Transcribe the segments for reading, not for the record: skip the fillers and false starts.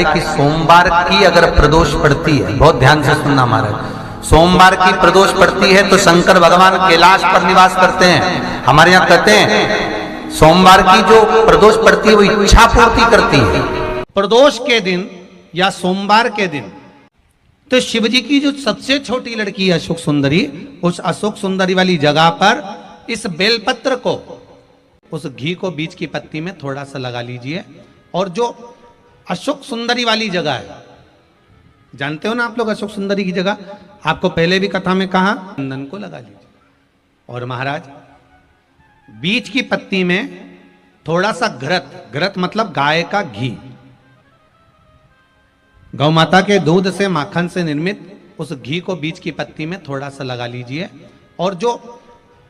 है कि सोमवार की अगर प्रदोष पड़ती है, बहुत ध्यान से सुनना महाराज, सोमवार की प्रदोष पड़ती है तो शंकर भगवान कैलाश पर निवास करते हैं। हमारे यहाँ कहते हैं सोमवार की जो प्रदोष पड़ती है वो इच्छा पूर्ति करती है। प्रदोष के दिन या सोमवार के दिन तो शिव जी की जो सबसे छोटी लड़की है अशोक सुंदरी, उस अशोक सुंदरी वाली जगह पर इस बेलपत्र को, उस घी को बीच की पत्ती में थोड़ा सा लगा लीजिए, और जो अशोक सुंदरी वाली जगह है, जानते हो ना आप लोग अशोक सुंदरी की जगह, आपको पहले भी कथा में कहा, चंदन को लगा लीजिए। और महाराज बीच की पत्ती में थोड़ा सा घृत, घृत मतलब गाय का घी, गौ माता के दूध से माखन से निर्मित उस घी को बीच की पत्ती में थोड़ा सा लगा लीजिए। और जो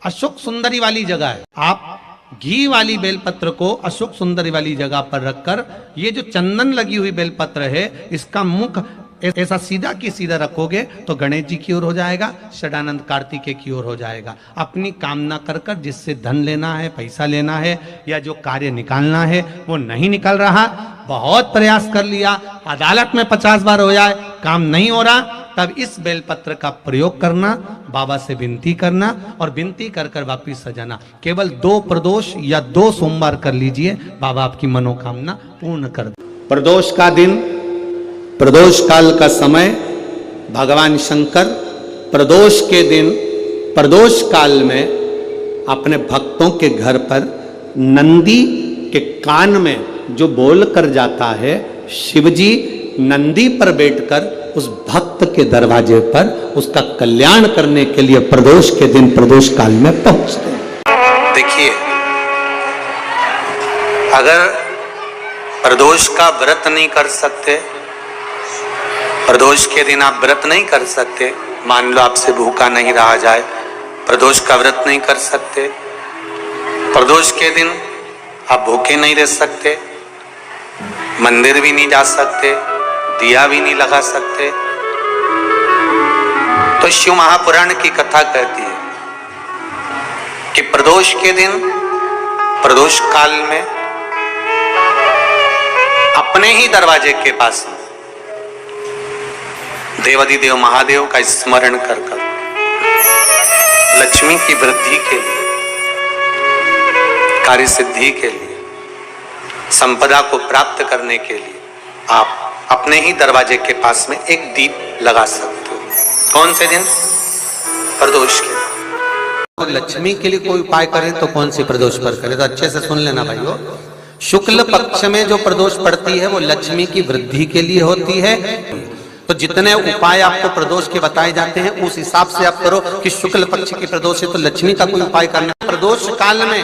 अशोक सुंदरी वाली जगह है, आप घी वाली बेलपत्र को अशोक सुंदरी वाली जगह पर रखकर ये जो चंदन लगी हुई बेलपत्र है इसका मुख ऐसा सीधा की सीधा रखोगे तो गणेश जी की ओर हो जाएगा, षडानंद कार्तिकेय की ओर हो जाएगा। अपनी कामना कर कर जिससे धन लेना है, पैसा लेना है या जो कार्य निकालना है वो नहीं निकल रहा, बहुत प्रयास कर लिया, अदालत में 50 बार हो जाए, काम नहीं हो रहा, तब इस बेलपत्र का प्रयोग करना, बाबा से विनती करना और विनती कर कर वापिस सजाना। केवल 2 प्रदोष या 2 सोमवार कर लीजिए, बाबा आपकी मनोकामना पूर्ण कर दे। प्रदोष का दिन, प्रदोष काल का समय, भगवान शंकर प्रदोष के दिन, प्रदोष काल में अपने भक्तों के घर पर नंदी के कान में जो बोल कर जाता है, शिवजी नंदी पर बैठकर उस भक्त के दरवाजे पर उसका कल्याण करने के लिए प्रदोष के दिन, प्रदोष काल में पहुंचते हैं। देखिए, अगर प्रदोष का व्रत नहीं कर सकते, प्रदोष के दिन आप व्रत नहीं कर सकते, मान लो आपसे भूखा नहीं रहा जाए, प्रदोष का व्रत नहीं कर सकते, प्रदोष के दिन आप भूखे नहीं रह सकते, मंदिर भी नहीं जा सकते, दिया भी नहीं लगा सकते, तो शिव महापुराण की कथा कहती है कि प्रदोष के दिन, प्रदोष काल में अपने ही दरवाजे के पास देवाधिदेव महादेव का स्मरण कर कर लक्ष्मी की वृद्धि के लिए, कार्य सिद्धि के लिए, संपदा को प्राप्त करने के लिए आप अपने ही दरवाजे के पास में एक दीप लगा सकते हो। कौन से दिन? प्रदोष के दिन। लक्ष्मी के लिए कोई उपाय करें तो कौन सी प्रदोष पर करें? तो अच्छे से सुन लेना भाइयों, शुक्ल पक्ष में जो प्रदोष पड़ती है वो लक्ष्मी की वृद्धि के लिए होती है। तो जितने उपाय आपको प्रदोष के बताए जाते हैं उस हिसाब से आप करो कि शुक्ल पक्ष की प्रदोष है तो लक्ष्मी का कोई उपाय करना। प्रदोष काल में,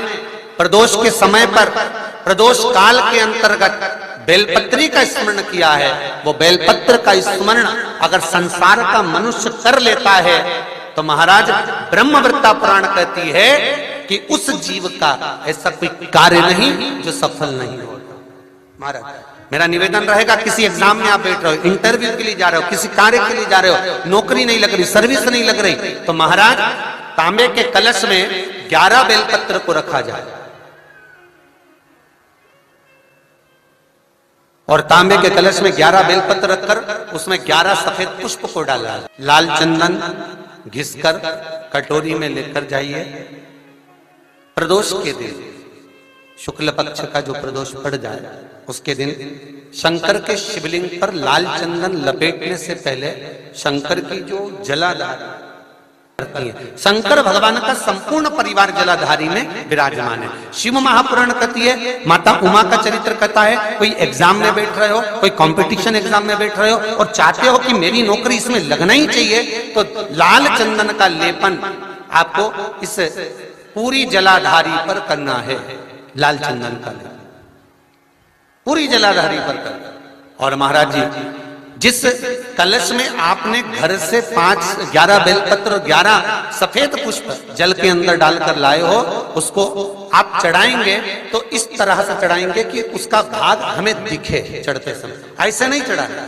प्रदोष के समय पर, प्रदोष काल के अंतर्गत बेलपत्री का स्मरण किया है। वो बेलपत्र का स्मरण अगर संसार का मनुष्य कर लेता है तो महाराज ब्रह्मवृत्ता पुराण कहती है कि उस जीव का ऐसा कोई कार्य नहीं जो सफल नहीं होता। महाराज मेरा निवेदन रहेगा, किसी एग्जाम में आप बैठ रहे हो, इंटरव्यू के लिए जा रहे हो, किसी कार्य के लिए जा रहे हो, नौकरी नहीं लग रही, सर्विस नहीं लग रही, तो महाराज तांबे के कलश में 11 बेलपत्र को रखा जाए और तांबे के कलश में 11 बेलपत्र रखकर उसमें 11 सफेद पुष्प को डाला, लाल चंदन घिसकर कटोरी में लेकर जाइए। प्रदोष के दिन, शुक्ल पक्ष का जो प्रदोष पड़ जाए उसके दिन शंकर के शिवलिंग पर लाल चंदन लपेटने से पहले शंकर की जो जलाधारी करती है, शंकर भगवान का संपूर्ण परिवार जलाधारी में विराजमान है। शिव महापुराण कहती है, माता उमा का चरित्र कहता है, कोई एग्जाम में बैठ रहे हो, कोई कंपटीशन एग्जाम में बैठ रहे हो और चाहते हो कि मेरी नौकरी इसमें लगना ही चाहिए, तो लाल चंदन का लेपन आपको इस पूरी जलाधारी पर करना है। लाल चंदन का लेपन पूरी जलाधारी पर कर। और महाराज जी, जिस कलश में आपने घर से 11 बेलपत्र और 11 सफेद पुष्प जल के अंदर डालकर लाए हो, उसको आप चढ़ाएंगे तो इस तरह से चढ़ाएंगे कि उसका भाग हमें दिखे चढ़ते समय। ऐसे नहीं चढ़ाए,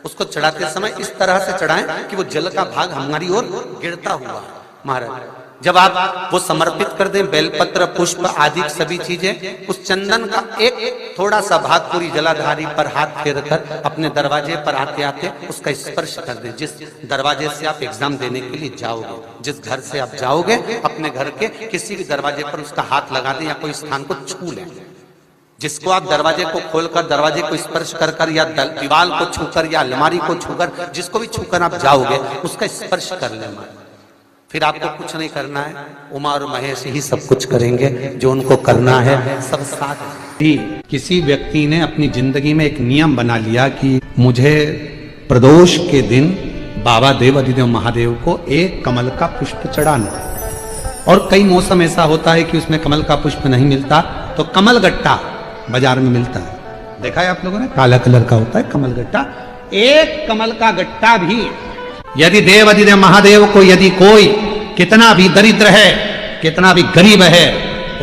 उसको चढ़ाते समय इस तरह से चढ़ाएं कि वो जल का भाग हमारी ओर गिरता हुआ। महाराज जब आप वो समर्पित कर दें, बेलपत्र पुष्प आदि सभी चीजें, उस चंदन का एक थोड़ा सा भाग पूरी जलाधारी पर हाथ फेर कर अपने दरवाजे पर आते आते उसका स्पर्श कर दें। जिस दरवाजे से आप एग्जाम देने के लिए जाओगे, जिस घर से आप जाओगे, अपने घर के किसी भी दरवाजे पर उसका हाथ लगा दें या कोई स्थान को छू लें। जिसको आप दरवाजे को खोलकर, दरवाजे को स्पर्श कर कर या दीवार को छूकर या अलमारी को छूकर, जिसको भी छूकर आप जाओगे उसका स्पर्श कर लेना। फिर आपको कुछ नहीं करना है, उमा और महेश ही सब कुछ करेंगे, जो उनको करना है सब साथ। किसी व्यक्ति ने अपनी जिंदगी में एक नियम बना लिया कि मुझे प्रदोष के दिन बाबा देव अधिदेव महादेव को एक कमल का पुष्प चढ़ाना। और कई मौसम ऐसा होता है कि उसमें कमल का पुष्प नहीं मिलता, तो कमल गट्टा बाजार में मिलता है, देखा है आप लोगों ने, काला कलर का होता है कमल गट्टा। एक कमल का गट्टा भी यदि देव अधिदेव महादेव को, यदि कोई कितना भी दरिद्र है, कितना भी गरीब है,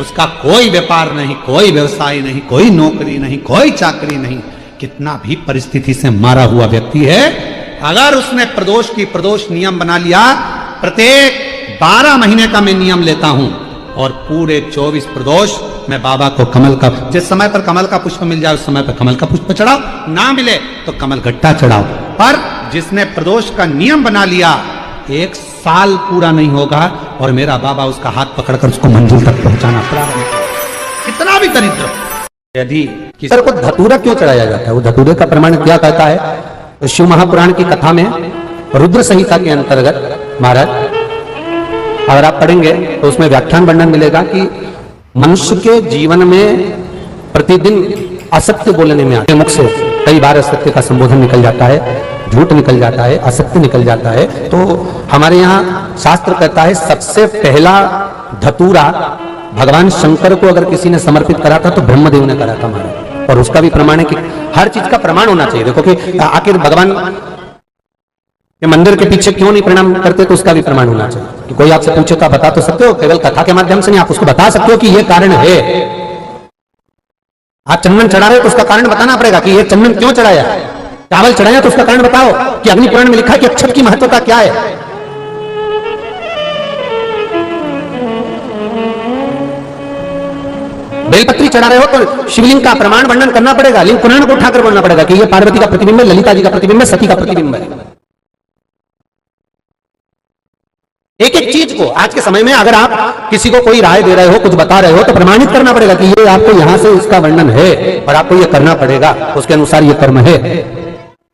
उसका कोई व्यापार नहीं, कोई व्यवसाय नहीं, कोई नौकरी नहीं, कोई चाकरी नहीं, कितना भी परिस्थिति से मारा हुआ व्यक्ति है, अगर उसने प्रदोष नियम बना लिया, प्रत्येक 12 महीने का मैं नियम लेता हूं और पूरे 24 प्रदोष मैं बाबा को कमल का, जिस समय पर कमल का पुष्प मिल जाए उस समय पर कमल का पुष्प चढ़ाओ, ना मिले तो कमल गट्टा चढ़ाओ। पर जिसने प्रदोष का नियम बना लिया, 1 साल पूरा नहीं होगा और मेरा बाबा उसका हाथ पकड़कर उसको मंजिल तक पहुंचाना पड़ा, कितना भी दरिद्र। यदि किसी को धतूरा क्यों चढ़ाया जाता है, वो धतूरे का प्रमाण क्या कहता है, तो शिव महापुराण की कथा में रुद्र संहिता के अंतर्गत महाराज अगर आप पढ़ेंगे तो उसमें व्याख्यान वर्णन मिलेगा कि मनुष्य के जीवन में प्रतिदिन असत्य बोलने में आते मुख से कई बार असत्य का संबोधन निकल जाता है, झूठ निकल जाता है, असत्य निकल जाता है। तो हमारे यहाँ शास्त्र कहता है सबसे पहला धतूरा भगवान शंकर को अगर किसी ने समर्पित करा था तो ब्रह्मदेव ने करा था महाराज। और उसका भी प्रमाण है कि हर चीज का प्रमाण होना चाहिए। देखो कि आखिर भगवान के मंदिर के पीछे क्यों नहीं प्रणाम करते, तो उसका भी प्रमाण होना चाहिए। कि कोई आपसे पूछे तो आप बता तो सकते हो, केवल कथा के माध्यम से नहीं, आप उसको बता सकते हो कि ये कारण है। आप चंदन चढ़ा रहे हो तो उसका कारण बताना पड़ेगा कि ये चंदन क्यों चढ़ाया, चावल चढ़ाया तो उसका कारण बताओ कि अग्नि पुराण में लिखा है कि अक्षत की महत्वता क्या है। बेलपत्री चढ़ा रहे हो तो शिवलिंग का प्रमाण वर्णन करना पड़ेगा, लिंग पुराण को उठाकर बोलना पड़ेगा कि ये पार्वती का प्रतिबिंब है, ललिता जी का प्रतिबिंब है, सती का प्रतिबिंब है। एक एक चीज को आज के समय में अगर आप किसी को कोई राय दे रहे हो, कुछ बता रहे हो, तो प्रमाणित करना पड़ेगा कि ये आपको यहां से इसका वर्णन है और आपको ये करना पड़ेगा, उसके अनुसार ये कर्म है।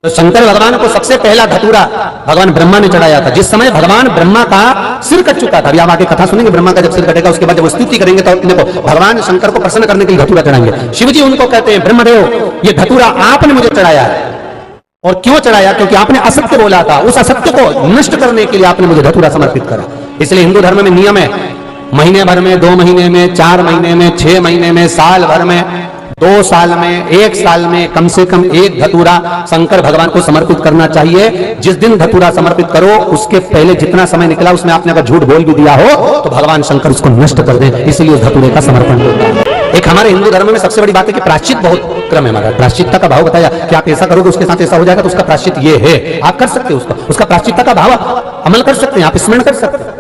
तो शंकर भगवान को सबसे पहला धतूरा भगवान ब्रह्मा ने चढ़ाया था। जिस समय भगवान ब्रह्मा का सिर कट चुका था, अभी आप आगे कथा सुनेंगे, ब्रह्मा का जब सिर कटेगा उसके बाद जब वो स्तुति करेंगे तो अपने को भगवान शंकर को प्रसन्न करने के लिए धतूरा चढ़ाएंगे। शिव जी उनको कहते हैं, ब्रह्मदेव ये धतूरा आपने मुझे चढ़ाया है। और क्यों चढ़ाया, क्योंकि आपने असत्य बोला था, उस असत्य को नष्ट करने के लिए आपने मुझे धतूरा समर्पित करा। इसलिए हिंदू धर्म में नियम है, महीने भर में, 2 महीने में, 4 महीने में, 6 महीने में, साल भर में, 2 साल में, 1 साल में कम से कम 1 धतूरा शंकर भगवान को समर्पित करना चाहिए। जिस दिन धतूरा समर्पित करो उसके पहले जितना समय निकला उसमें आपने अगर झूठ बोल भी दिया हो तो भगवान शंकर उसको नष्ट कर दें, इसलिए उस धतूरे का समर्पण होता है। एक हमारे हिंदू धर्म में सबसे बड़ी बात है कि प्रायश्चित बहुत क्रम है हमारा। प्रायश्चित्ता का भाव बताया कि आप ऐसा करोगे उसके साथ ऐसा हो जाएगा, तो उसका प्रायश्चित ये है, आप कर सकते हो उसका प्रायश्चित्ता का भाव अमल कर सकते हैं, आप स्मरण कर सकते हैं।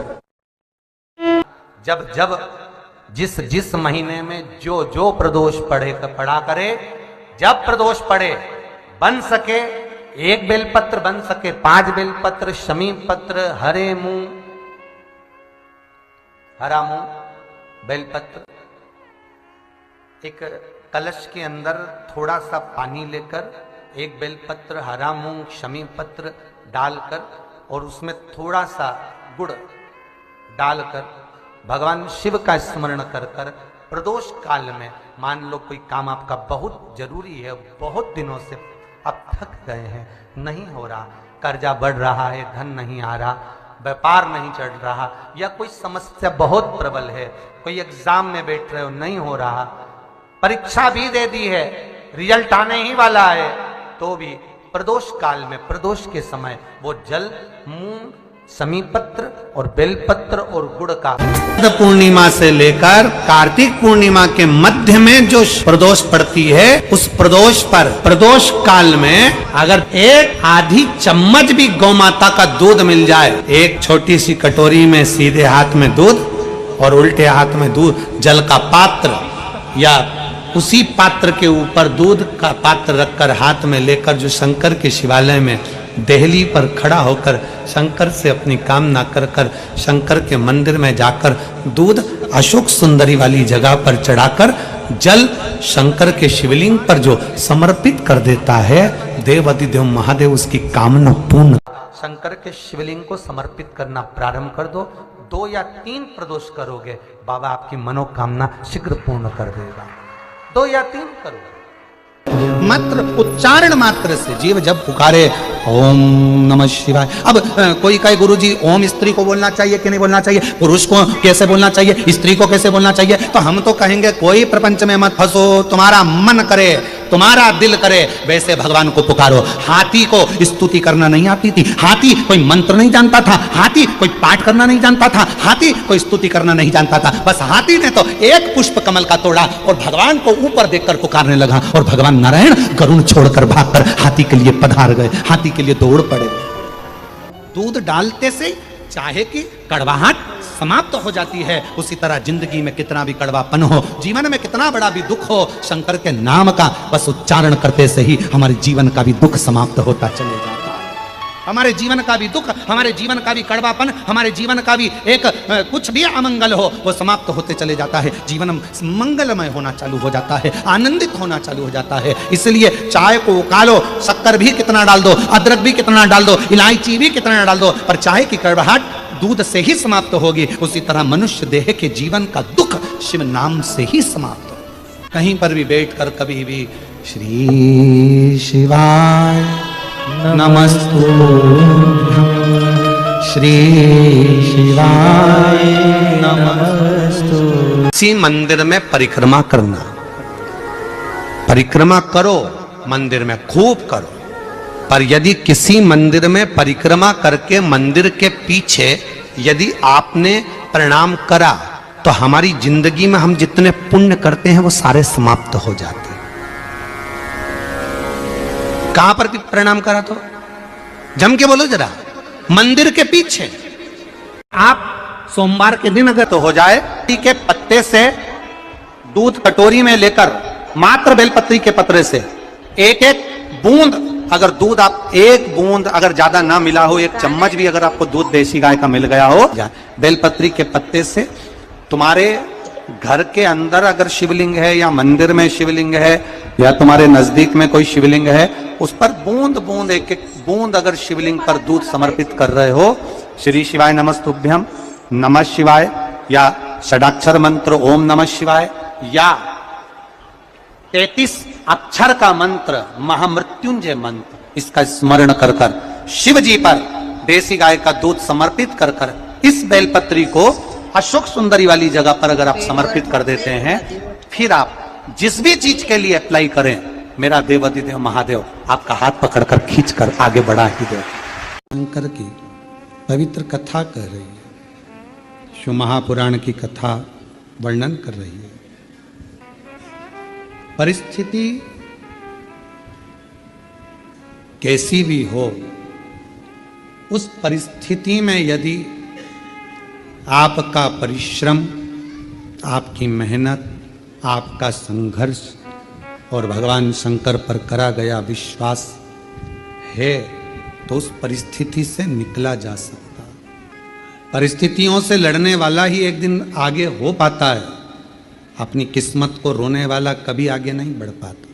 जब जिस महीने में जो प्रदोष पड़ा करे, जब प्रदोष पड़े, बन सके 1 बेलपत्र, बन सके 5 बेलपत्र, शमी पत्र, हरे मुंह, हरा मुंह बेलपत्र, एक कलश के अंदर थोड़ा सा पानी लेकर 1 बेलपत्र, हरा मूंग, शमी पत्र डालकर और उसमें थोड़ा सा गुड़ डालकर भगवान शिव का स्मरण कर कर प्रदोष काल में, मान लो कोई काम आपका बहुत जरूरी है, बहुत दिनों से आप थक गए हैं, नहीं हो रहा, कर्जा बढ़ रहा है, धन नहीं आ रहा, व्यापार नहीं चढ़ रहा, या कोई समस्या बहुत प्रबल है, कोई एग्जाम में बैठ रहे हो नहीं हो रहा, परीक्षा भी दे दी है, रिजल्ट आने ही वाला है, तो भी प्रदोष काल में, प्रदोष के समय वो जल मूंग, समीपत्र और बेलपत्र और गुड़ का पूर्णिमा से लेकर कार्तिक पूर्णिमा के मध्य में जो प्रदोष पड़ती है, उस प्रदोष पर प्रदोष काल में अगर एक आधी चम्मच भी गौ माता का दूध मिल जाए, एक छोटी सी कटोरी में सीधे हाथ में दूध और उल्टे हाथ में दूध, जल का पात्र या उसी पात्र के ऊपर दूध का पात्र रखकर हाथ में लेकर जो शंकर के शिवालय में देहली पर खड़ा होकर शंकर से अपनी कामना कर कर शंकर के मंदिर में जाकर दूध अशोक सुंदरी वाली जगह पर चढ़ाकर जल शंकर के शिवलिंग पर जो समर्पित कर देता है, देवाधिदेव महादेव उसकी कामना पूर्ण। शंकर के शिवलिंग को समर्पित करना प्रारंभ कर दो। 2 या 3 प्रदोष करोगे, बाबा आपकी मनोकामना शीघ्र पूर्ण कर देगा। 2 या 3 करो। मात्र उच्चारण मात्र से जीव जब पुकारे ओम नमः शिवाय। अब कोई कहे गुरुजी ओम स्त्री को बोलना चाहिए कि नहीं बोलना चाहिए, पुरुष को कैसे बोलना चाहिए, स्त्री को कैसे बोलना चाहिए, तो हम तो कहेंगे कोई प्रपंच में मत फंसो, तुम्हारा मन करे, तुम्हारा दिल करे वैसे भगवान को पुकारो। हाथी को स्तुति करना नहीं आती थी, हाथी कोई मंत्र नहीं जानता था, हाथी कोई पाठ करना नहीं जानता था, हाथी कोई स्तुति करना नहीं जानता था, बस हाथी ने तो एक पुष्प कमल का तोड़ा और भगवान को ऊपर देखकर पुकारने लगा और भगवान नारायण गरुण छोड़कर भागकर हाथी के लिए पधार गए, हाथी के लिए दौड़ पड़े। दूध डालते से चाहे कि कड़वाहट समाप्त हो जाती है, उसी तरह जिंदगी में कितना भी कड़वापन हो, जीवन में कितना बड़ा भी दुख हो, शंकर के नाम का बस उच्चारण करते से ही हमारे जीवन का भी दुख समाप्त होता चले जाता है। हमारे जीवन का भी दुख, हमारे जीवन का भी कड़वापन, हमारे जीवन का भी एक कुछ भी अमंगल हो, वो समाप्त होते चले जाता है। जीवन मंगलमय होना चालू हो जाता है, आनंदित होना चालू हो जाता है। इसलिए चाय को उकालो, शक्कर भी कितना डाल दो, अदरक भी कितना डाल दो, इलायची भी कितना डाल दो, पर चाय की कड़वाहट दूध से ही समाप्त होगी। उसी तरह मनुष्य देह के जीवन का दुख शिव नाम से ही समाप्त हो। कहीं पर भी बैठकर कभी भी श्री शिवाय नमस्तुभ्यं, श्री शिवाय नमस्तुभ्यं। इसी मंदिर में परिक्रमा करना, परिक्रमा करो, मंदिर में खूब करो, पर यदि किसी मंदिर में परिक्रमा करके मंदिर के पीछे यदि आपने प्रणाम करा तो हमारी जिंदगी में हम जितने पुण्य करते हैं वो सारे समाप्त हो जाते हैं। कहां पर भी प्रणाम करा तो जम के बोलो जरा, मंदिर के पीछे। आप सोमवार के दिन अगर तो हो जाए, के पत्ते से दूध कटोरी में लेकर मात्र बेलपत्री के पत्रे से एक एक बूंद, अगर दूध आप एक बूंद अगर ज्यादा ना मिला हो, एक चम्मच भी अगर आपको दूध देसी गाय का मिल गया हो, बेलपत्री के पत्ते से तुम्हारे घर के अंदर अगर शिवलिंग है या मंदिर में शिवलिंग है या तुम्हारे नजदीक में कोई शिवलिंग है, उस पर बूंद बूंद एक एक बूंद अगर शिवलिंग पर दूध समर्पित कर रहे हो, श्री शिवाय नमस्तुभ्यम, नमः शिवाय या षडाक्षर मंत्र ओम नमः शिवाय या 33 अक्षर का मंत्र महामृत्युंजय मंत्र, इसका स्मरण कर कर शिव जी पर देसी गाय का दूध समर्पित कर कर इस बेलपत्री को अशोक सुंदरी वाली जगह पर अगर आप समर्पित कर देते हैं, फिर आप जिस भी चीज के लिए अप्लाई करें, मेरा देवाधिदेव महादेव आपका हाथ पकड़कर खींचकर आगे बढ़ा ही दे। शंकर की पवित्र कथा कह रही है, शिव महापुराण की कथा वर्णन कर रही है। परिस्थिति कैसी भी हो, उस परिस्थिति में यदि आपका परिश्रम, आपकी मेहनत, आपका संघर्ष और भगवान शंकर पर करा गया विश्वास है, तो उस परिस्थिति से निकला जा सकता है। परिस्थितियों से लड़ने वाला ही एक दिन आगे हो पाता है, अपनी किस्मत को रोने वाला कभी आगे नहीं बढ़ पाता।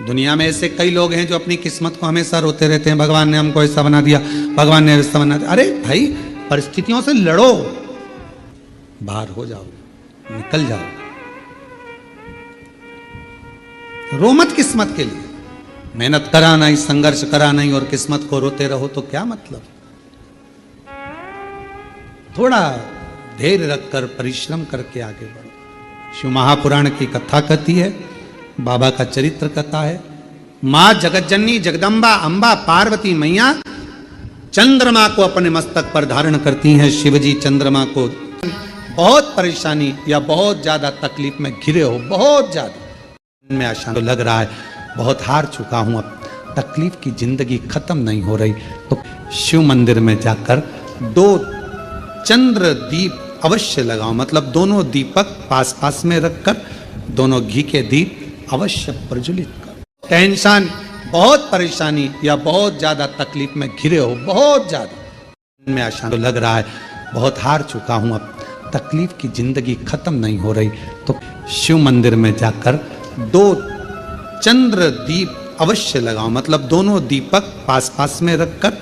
दुनिया में ऐसे कई लोग हैं जो अपनी किस्मत को हमेशा रोते रहते हैं, भगवान ने हमको ऐसा बना दिया, भगवान ने ऐसा बना दिया। अरे भाई, परिस्थितियों से लड़ो, बाहर हो जाओ, निकल जाओ, रो मत किस्मत के लिए। मेहनत करा नहीं, संघर्ष करा नहीं और किस्मत को रोते रहो तो क्या मतलब। थोड़ा धैर्य रखकर परिश्रम करके आगे बढ़ो। शिव महापुराण की कथा कहती है, बाबा का चरित्र कथा है। माँ जगतजननी जगदम्बा अंबा पार्वती मैया चंद्रमा को अपने मस्तक पर धारण करती हैं। शिवजी चंद्रमा को बहुत परेशानी या बहुत ज्यादा तकलीफ में घिरे हो, बहुत ज्यादा में आशा तो लग रहा है बहुत हार चुका हूं, अब तकलीफ की जिंदगी खत्म नहीं हो रही, तो शिव मंदिर में जाकर 2 चंद्र दीप अवश्य लगाओ, मतलब दोनों दीपक पास पास में रखकर दोनों घी के दीप अवश्य प्रज्वलित करो। टेंशन, बहुत परेशानी या बहुत ज्यादा तकलीफ में घिरे हो, बहुत ज्यादा में आशा तो लग रहा है बहुत हार चुका हूं, अब तकलीफ की जिंदगी खत्म नहीं हो रही, तो शिव मंदिर में जाकर 2 चंद्र दीप अवश्य लगाओ, मतलब दोनों दीपक पास पास में रखकर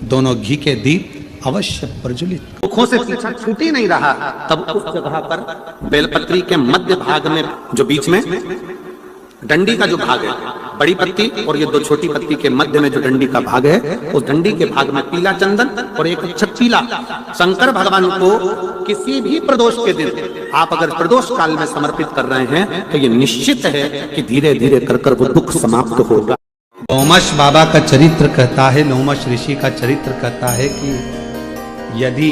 दोनों घी के दीप अवश्य प्रज्वलित। मुखों से पीछा छूट ही नहीं रहा, तब उस जगह पर बेलपत्री के मध्य भाग में जो बीच में डंडी का जो भाग है, बड़ी पत्ती और ये 2 छोटी पत्ती के मध्य में जो डंडी का भाग है, उस डंडी के भाग में पीला चंदन और एक अक्षत पीला। शंकर भगवान को किसी भी प्रदोष के दिन आप अगर प्रदोष काल में समर्पित कर रहे हैं तो ये निश्चित है कि धीरे धीरे कर वो दुख समाप्त होगा। लोमश बाबा का चरित्र कहता है, लोमश ऋषि का चरित्र कहता है कि यदि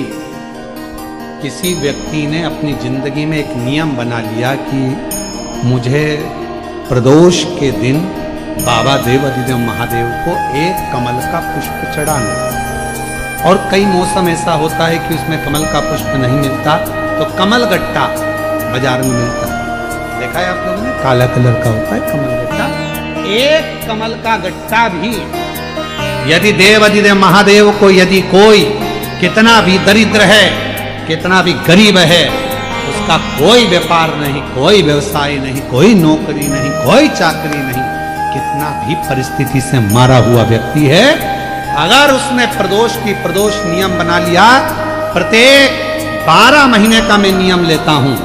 किसी व्यक्ति ने अपनी जिंदगी में एक नियम बना लिया कि मुझे प्रदोष के दिन बाबा देवाधिदेव महादेव को एक कमल का पुष्प चढ़ाना, और कई मौसम ऐसा होता है कि उसमें कमल का पुष्प नहीं मिलता तो कमल गट्टा बाजार में मिलता है, देखा है आप लोगों ने, काला कलर का होता है कमल गट्टा। एक कमल का गट्टा भी यदि देवाधिदेव महादेव को, यदि कोई कितना भी दरिद्र है, कितना भी गरीब है, उसका कोई व्यापार नहीं, कोई व्यवसाय नहीं, कोई नौकरी नहीं, कोई चाकरी नहीं, कितना भी परिस्थिति से मारा हुआ व्यक्ति है, अगर उसने प्रदोष नियम बना लिया, प्रत्येक 12 महीने का मैं नियम लेता हूं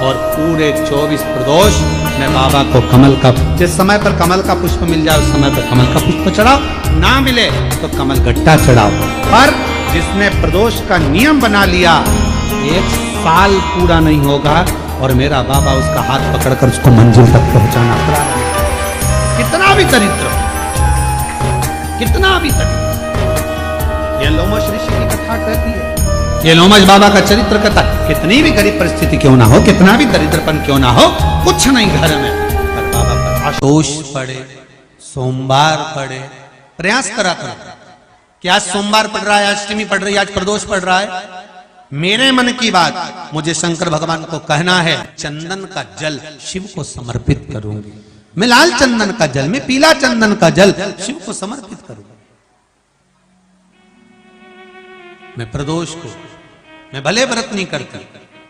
और पूरे 24 प्रदोष मैं बाबा को कमल का, जिस समय पर कमल का पुष्प मिल जाए उस समय पर कमल का पुष्प चढ़ाओ, ना मिले तो कमल गट्टा चढ़ाओ। पर जिसने प्रदोष का नियम बना लिया, 1 साल पूरा नहीं होगा और मेरा बाबा उसका हाथ पकड़कर उसको मंजिल तक पहुंचाना पड़ा। कितना भी दरिद्र, कितना भी दरिद्र, ये लोमश ऋषि की कथा कहती है, ये लोमश बाबा का चरित्र कहता है, कितनी भी गरीब परिस्थिति क्यों ना हो, कितना भी दरिद्रपन क्यों ना हो, कुछ नहीं घर में, पर बाबा पर आशोष पड़े, सोमवार पड़े, प्रयास करा करो कि आज सोमवार पड़ रहा है, आज अष्टमी पड़ रही है, आज प्रदोष पड़ रहा है, मेरे मन की बात मुझे शंकर भगवान को कहना है, चंदन का जल शिव को समर्पित करूंगी, मैं लाल चंदन का जल, मैं पीला चंदन का जल शिव को समर्पित करूंगा। मैं प्रदोष को, मैं भले व्रत नहीं करती,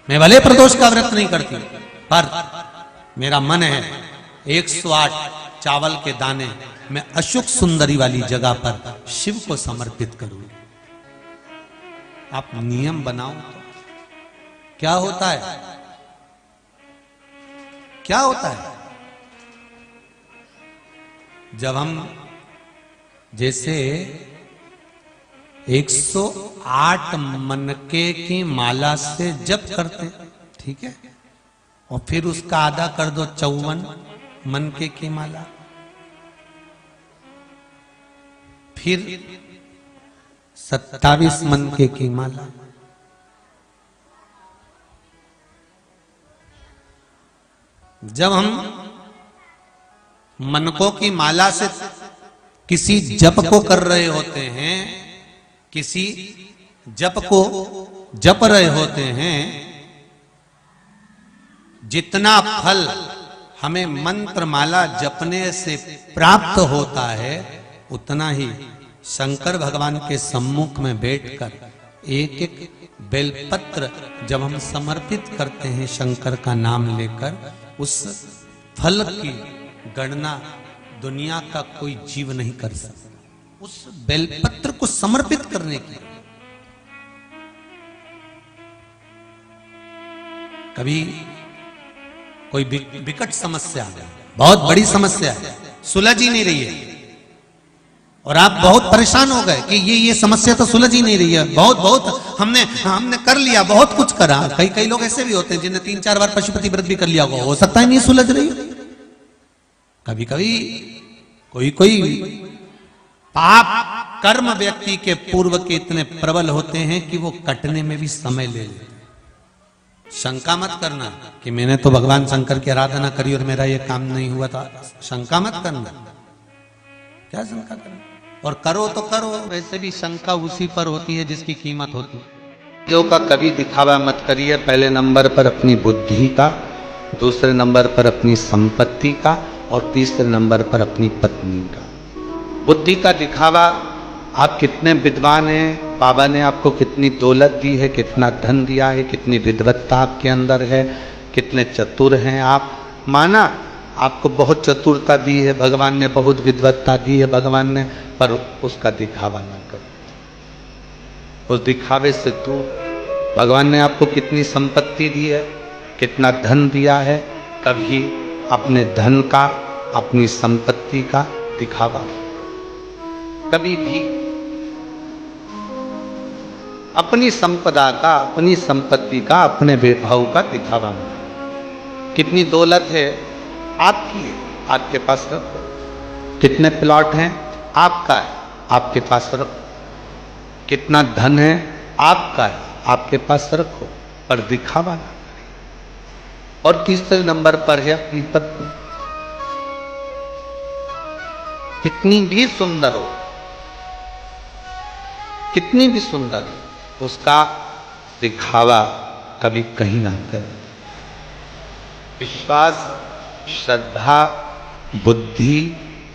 मैं भले प्रदोष का व्रत नहीं करती, पर मेरा मन है 108 चावल के दाने मैं अशोक सुंदरी वाली जगह पर शिव को समर्पित करूंगी। आप नियम बनाओ तो क्या होता है, क्या होता है जब हम जैसे 108 मनके की माला से जप करते, ठीक है, और फिर उसका आधा कर दो 54 मनके की माला, फिर 27 मनके की माला, जब हम मनकों की माला से किसी जप को कर रहे होते हैं, किसी जप को जप रहे होते हैं, जितना फल हमें मंत्र माला जपने से प्राप्त होता है, उतना ही शंकर भगवान के सम्मुख में बैठकर एक एक बेलपत्र जब हम समर्पित करते हैं शंकर का नाम लेकर, उस फल की गणना दुनिया का कोई जीव नहीं कर सकता। उस बेलपत्र को समर्पित करने की, कभी कोई विकट समस्या, बहुत बड़ी समस्या सुलझ ही नहीं रही है और आप बहुत परेशान हो गए कि ये समस्या तो सुलझ ही नहीं रही है, बहुत हमने कर लिया, बहुत कुछ करा। कई लोग ऐसे भी होते हैं जिन्हें 3-4 बार पशुपति व्रत भी कर लिया, हो सकता है नहीं सुलझ रही। कभी कभी कोई पाप कर्म व्यक्ति के पूर्व के इतने प्रबल होते हैं कि वो कटने में भी समय ले लेते। शंका मत करना कि मैंने तो भगवान शंकर की आराधना करी और मेरा ये काम नहीं हुआ था। शंका मत करना, क्या शंका करना, और करो तो करो। वैसे भी शंका उसी पर होती है जिसकी कीमत होती है। जो का कभी दिखावा मत करिए। पहले नंबर पर अपनी बुद्धि का, दूसरे नंबर पर अपनी संपत्ति का, और तीसरे नंबर पर अपनी पत्नी का। बुद्धि का दिखावा, आप कितने विद्वान हैं, बाबा ने आपको कितनी दौलत दी है, कितना धन दिया है, कितनी विद्वत्ता आपके अंदर है, कितने चतुर हैं आप। माना आपको बहुत चतुरता दी है भगवान ने, बहुत विद्वत्ता दी है भगवान ने, पर उसका दिखावा ना करो। उस दिखावे से तू, भगवान ने आपको कितनी संपत्ति दी है, कितना धन दिया है, कभी अपने धन का, अपनी संपत्ति का दिखावा कभी भी, अपनी संपदा का, अपनी संपत्ति का, अपने वैभव का दिखावा। कितनी दौलत है आपकी, आपके पास रखो। कितने प्लॉट हैं आपका है, आपके पास रखो। कितना धन है आपका है, आपके पास रखो, पर दिखावा ना करें। और तीसरे नंबर पर है अपनी पत्नी। कितनी भी सुंदर हो, कितनी भी सुंदर, उसका दिखावा कभी कहीं ना करें। विश्वास, श्रद्धा, बुद्धि,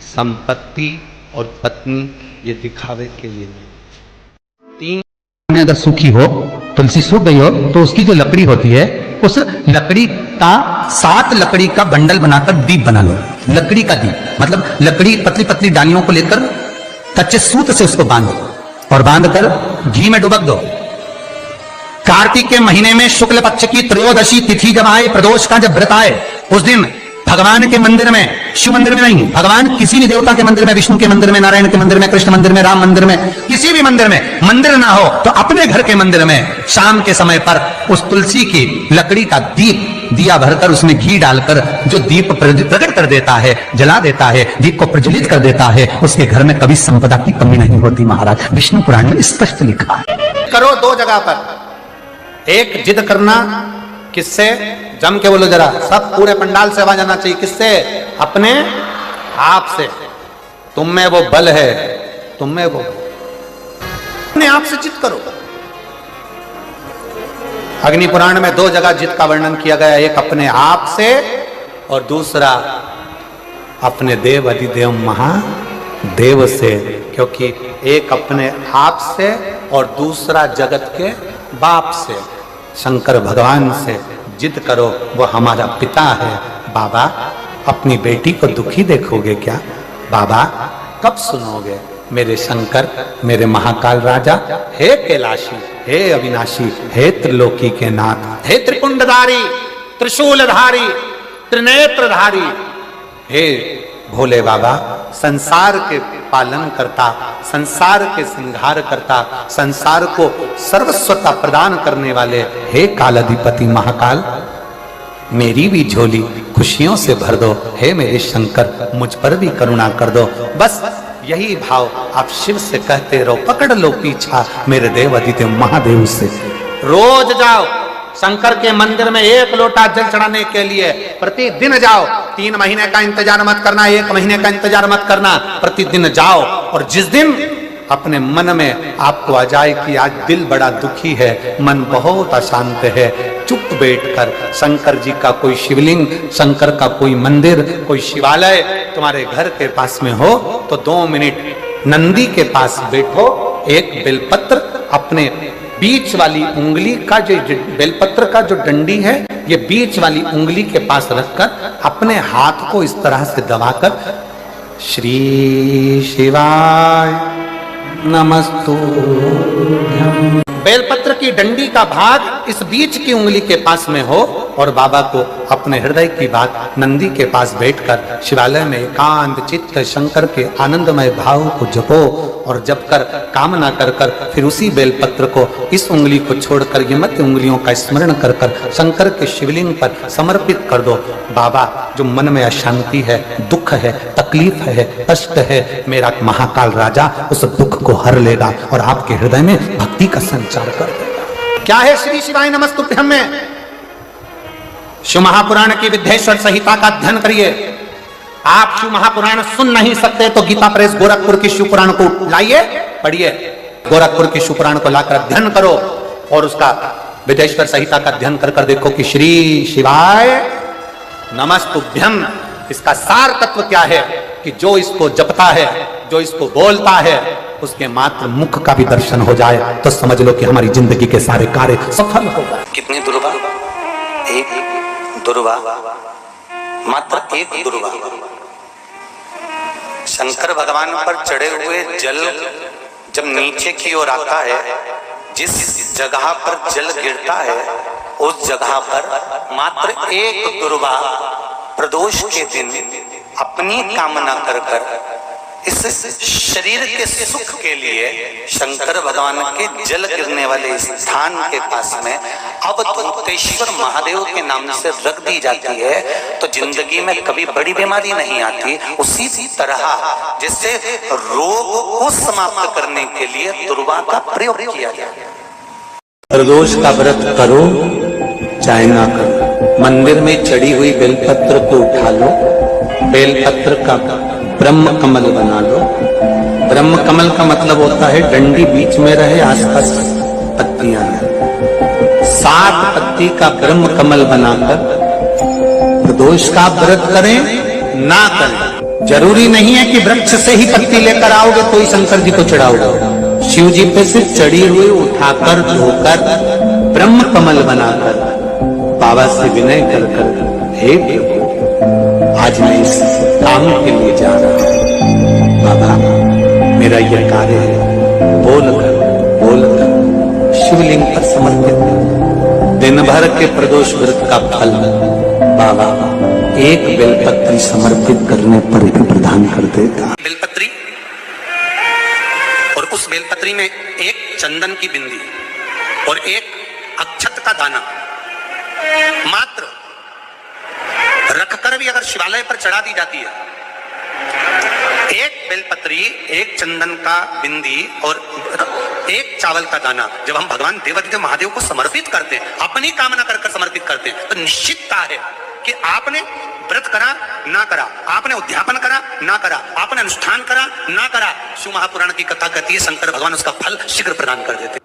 संपत्ति और पत्नी, ये दिखावे के लिए नहीं। अगर सूखी हो, तुलसी सूख गई हो, तो उसकी जो लकड़ी होती है, उस लकड़ी का 7 लकड़ी का बंडल बनाकर दीप बना लो। लकड़ी का दीप मतलब लकड़ी, पतली पतली डालियों को लेकर कच्चे सूत से उसको बांधो और बांधकर घी में डुबक दो। कार्तिक के महीने में शुक्ल पक्ष की त्रयोदशी तिथि जब आए, प्रदोष का जब व्रत आए, उस दिन भगवान के मंदिर में, शिव मंदिर में नहीं, भगवान किसी भी देवता के मंदिर में, विष्णु के मंदिर में, नारायण के मंदिर में, कृष्ण मंदिर में, राम मंदिर में, किसी भी मंदिर में, मंदिर ना हो तो अपने घर के मंदिर में शाम के समय पर उस तुलसी की लकड़ी का दीप, दिया भरकर उसमें घी डालकर जो दीप प्रकट कर देता है, जला देता है, दीप को प्रज्वलित कर देता है, उसके घर में कभी संपदा की कमी नहीं होती। महाराज विष्णु पुराण में स्पष्ट लिखा है। करो 2 जगह पर। एक जिद करना, किससे? जम के बोलो जरा, सब पूरे पंडाल से आवाज आना चाहिए। किससे? अपने आप से। तुम में वो बल है, तुम में वो, अपने आप से जिद करो। अग्नि पुराण में 2 जगह जिद का वर्णन किया गया, एक अपने आप से और दूसरा अपने देव अधिदेव महादेव से। क्योंकि एक अपने आप से और दूसरा जगत के बाप से, शंकर भगवान से जिद करो। वो हमारा पिता है। बाबा, अपनी बेटी को दुखी देखोगे क्या? बाबा, कब सुनोगे? मेरे शंकर, मेरे महाकाल राजा, हे कैलाशी, हे अविनाशी, हे त्रिलोकी के नाथ, हे त्रिपुंडधारी, त्रिशूलधारी, त्रिनेत्रधारी, हे भोले बाबा, संसार के पालन करता, संसार के श्रृंगार करता, संसार को सर्वस्वता प्रदान करने वाले, हे कालाधिपति महाकाल, मेरी भी झोली खुशियों से भर दो। हे मेरे शंकर, मुझ पर भी करुणा कर दो। बस यही भाव आप शिव से कहते रहो। पकड़ लो पीछा मेरे देव अधिदेव महादेव से। रोज जाओ शंकर के मंदिर में 1 लोटा जल चढ़ाने के लिए, प्रतिदिन जाओ। 3 महीने का इंतजार मत करना, 1 महीने का इंतजार मत करना, प्रतिदिन जाओ। और जिस दिन अपने मन में आपको आ जाए कि आज दिल बड़ा दुखी है, मन बहुत अशांत है, चुप बैठकर शंकर जी का कोई शिवलिंग, शंकर का कोई मंदिर, कोई शिवालय तुम्हारे घर के पास में हो तो 2 मिनट नंदी के पास बैठो। एक बेलपत्र अपने बीच वाली उंगली का, जो बेलपत्र का जो डंडी है, ये बीच वाली उंगली के पास रखकर अपने हाथ को इस तरह से दबाकर श्री शिवाय नमस्तुभ्यं, बेलपत्र की डंडी का भाग इस बीच की उंगली के पास में हो और बाबा को अपने हृदय की बात नंदी के पास बैठकर शिवालय में एकांत चित्त शंकर के आनंदमय भाव को जपो और जप कर कामना कर कर फिर उसी बेलपत्र को इस उंगली को छोड़कर ये मध्य उंगलियों का स्मरण कर कर शंकर के शिवलिंग पर समर्पित कर दो। बाबा, जो मन में अशांति है, दुख है, तकलीफ है, कष्ट है, मेरा महाकाल राजा उस दुख को हर लेगा और आपके हृदय में भक्ति का संचार कर देगा। क्या है श्री शिवाय नमस्तुभ्यम में? शिव महापुराण की विद्येश्वर संहिता का अध्ययन करिए। आप शिव महापुराण सुन नहीं सकते तो गीता प्रेस गोरखपुर की शिव पुराण को लाइए, पढ़िए। गोरखपुर की शिव पुराण को लाकर अध्ययन करो और उसका विद्येश्वर संहिता का अध्ययन कर कर देखो कि श्री शिवाय नमस्तुभ्यम इसका सार तत्व क्या है कि जो इसको जपता है, जो इसको बोलता है, उसके मात्र मुख का भी दर्शन हो जाए तो समझ लो कि हमारी जिंदगी के सारे कार्य सफल हो गए। कितनी दुर्वा? एक दुर्वा, मात्र एक दुर्वा। शंकर भगवान पर चढ़े हुए जल जब नीचे की ओर आता है, जिस जगह पर जल गिरता है उस जगह पर मात्र एक दुर्वा प्रदोष के दिन अपनी कामना कर कर इस शरीर के सुख के लिए शंकर भगवान के जल गिरने वाले स्थान के पास में अवधूतेश्वर महादेव के नाम से रख दी जाती है तो जिंदगी में कभी बड़ी बीमारी नहीं आती। उसी तरह जिससे रोग को समाप्त करने के लिए दुर्वा का प्रयोग किया जाता है। प्रदोष का व्रत करो चाहे ना करो, मंदिर में चढ़ी हुई बेलपत्र को उठा लो, बेलपत्र का ब्रह्म कमल बना लो। ब्रह्म कमल का मतलब होता है डंडी बीच में रहे, आसपास पत्तियां रहे। 7 पत्ती का ब्रह्म कमल बनाकर प्रदोष का व्रत करें ना करें, जरूरी नहीं है कि वृक्ष से ही पत्ती लेकर आओगे तो ही शंकर जी को चढ़ाओगे। शिव जी पे से चढ़ी हुई उठाकर धोकर ब्रह्म कमल बनाकर बाबा से विनय कर कर, हे प्रभु आज मैं इस काम के लिए जा रहा हूं, बाबा मेरा यह कार्य है, बोलकर शिवलिंग पर समर्पित कर। दिन भर के प्रदोष व्रत का फल बाबा एक बेलपत्री समर्पित करने पर ही प्रदान कर देगा। बेलपत्री और उस बेलपत्री में एक चंदन की बिंदी और एक अक्षत का दाना मात्र रखकर भी अगर शिवालय पर चढ़ा दी जाती है, एक बेलपत्री, एक चंदन का बिंदी और एक चावल का दाना जब हम भगवान देवाधिदेव महादेव को समर्पित करते हैं, अपनी कामना कर समर्पित करते हैं, तो निश्चितता है कि आपने व्रत करा ना करा, आपने उद्यापन करा ना करा, आपने अनुष्ठान करा ना करा, शिव महापुराण की कथा कहती है शंकर भगवान उसका फल शीघ्र प्रदान कर देते।